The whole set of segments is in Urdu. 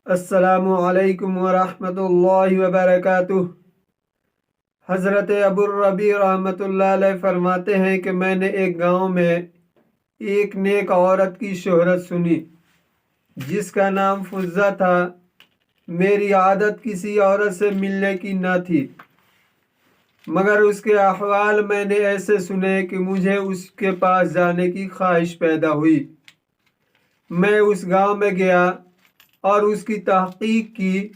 السلام علیکم ورحمۃ اللہ وبرکاتہ۔ حضرت ابو الربیع رحمۃ اللہ علیہ فرماتے ہیں کہ میں نے ایک گاؤں میں ایک نیک عورت کی شہرت سنی جس کا نام فضہ تھا۔ میری عادت کسی عورت سے ملنے کی نہ تھی، مگر اس کے احوال میں نے ایسے سنے کہ مجھے اس کے پاس جانے کی خواہش پیدا ہوئی۔ میں اس گاؤں میں گیا اور اس کی تحقیق کی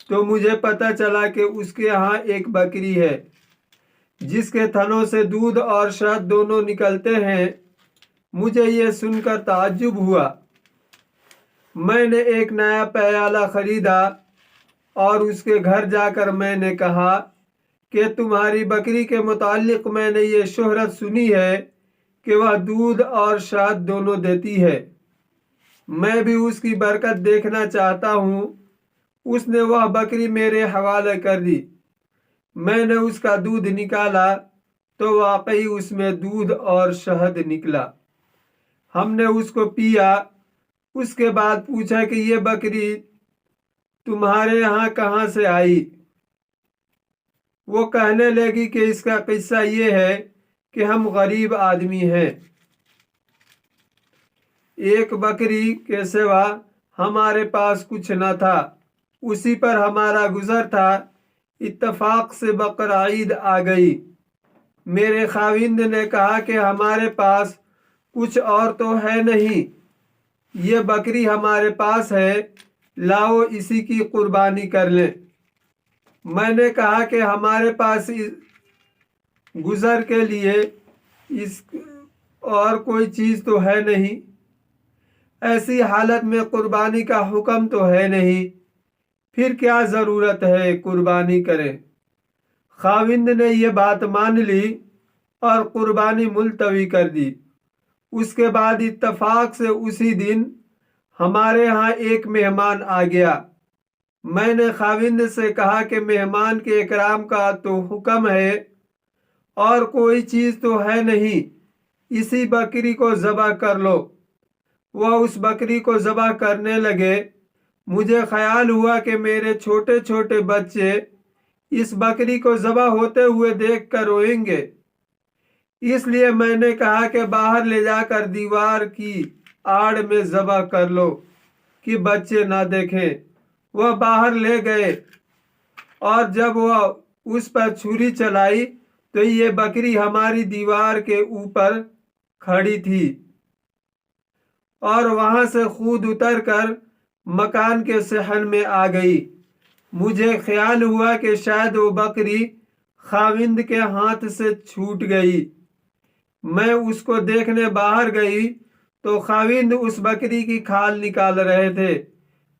تو مجھے پتہ چلا کہ اس کے ہاں ایک بکری ہے جس کے تھنوں سے دودھ اور شہد دونوں نکلتے ہیں۔ مجھے یہ سن کر تعجب ہوا۔ میں نے ایک نیا پیالہ خریدا اور اس کے گھر جا کر میں نے کہا کہ تمہاری بکری کے متعلق میں نے یہ شہرت سنی ہے کہ وہ دودھ اور شہد دونوں دیتی ہے، میں بھی اس کی برکت دیکھنا چاہتا ہوں۔ اس نے وہ بکری میرے حوالے کر دی۔ میں نے اس کا دودھ نکالا تو واقعی اس میں دودھ اور شہد نکلا۔ ہم نے اس کو پیا۔ اس کے بعد پوچھا کہ یہ بکری تمہارے یہاں کہاں سے آئی؟ وہ کہنے لگی کہ اس کا قصہ یہ ہے کہ ہم غریب آدمی ہیں، ایک بکری کے سوا ہمارے پاس کچھ نہ تھا، اسی پر ہمارا گزر تھا۔ اتفاق سے بقرعید آ گئی۔ میرے خاوند نے کہا کہ ہمارے پاس کچھ اور تو ہے نہیں، یہ بکری ہمارے پاس ہے، لاؤ اسی کی قربانی کر لیں۔ میں نے کہا کہ ہمارے پاس گزر کے لیے اور کوئی چیز تو ہے نہیں، ایسی حالت میں قربانی کا حکم تو ہے نہیں، پھر کیا ضرورت ہے قربانی کریں۔ خاوند نے یہ بات مان لی اور قربانی ملتوی کر دی۔ اس کے بعد اتفاق سے اسی دن ہمارے ہاں ایک مہمان آ گیا۔ میں نے خاوند سے کہا کہ مہمان کے اکرام کا تو حکم ہے اور کوئی چیز تو ہے نہیں، اسی بکری کو ذبح کر لو۔ وہ اس بکری کو ذبح کرنے لگے۔ مجھے خیال ہوا کہ میرے چھوٹے چھوٹے بچے اس بکری کو ذبح ہوتے ہوئے دیکھ کر روئیں گے، اس لیے میں نے کہا کہ باہر لے جا کر دیوار کی آڑ میں ذبح کر لو کہ بچے نہ دیکھیں۔ وہ باہر لے گئے اور جب وہ اس پر چھری چلائی تو یہ بکری ہماری دیوار کے اوپر کھڑی تھی اور وہاں سے خود اتر کر مکان کے صحن میں آ گئی۔ مجھے خیال ہوا کہ شاید وہ بکری خاوند کے ہاتھ سے چھوٹ گئی۔ میں اس کو دیکھنے باہر گئی تو خاوند اس بکری کی کھال نکال رہے تھے۔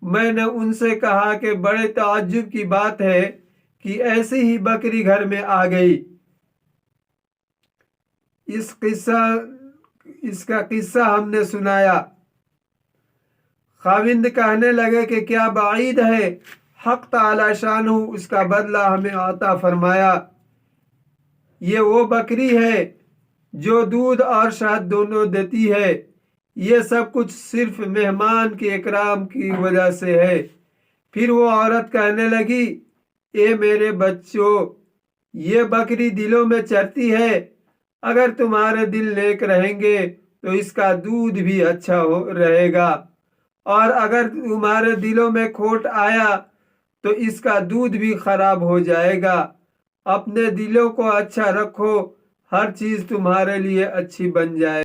میں نے ان سے کہا کہ بڑے تعجب کی بات ہے کہ ایسی ہی بکری گھر میں آ گئی۔ اس کا قصہ ہم نے سنایا۔ خاوند کہنے لگے کہ کیا بعید ہے، حق تعالی شانہ اس کا بدلہ ہمیں عطا فرمایا۔ یہ وہ بکری ہے جو دودھ اور شہد دونوں دیتی ہے، یہ سب کچھ صرف مہمان کے اکرام کی وجہ سے ہے۔ پھر وہ عورت کہنے لگی، اے میرے بچوں، یہ بکری دلوں میں چرتی ہے، اگر تمہارے دل نیک رہیں گے تو اس کا دودھ بھی اچھا رہے گا، اور اگر تمہارے دلوں میں کھوٹ آیا تو اس کا دودھ بھی خراب ہو جائے گا۔ اپنے دلوں کو اچھا رکھو، ہر چیز تمہارے لیے اچھی بن جائے۔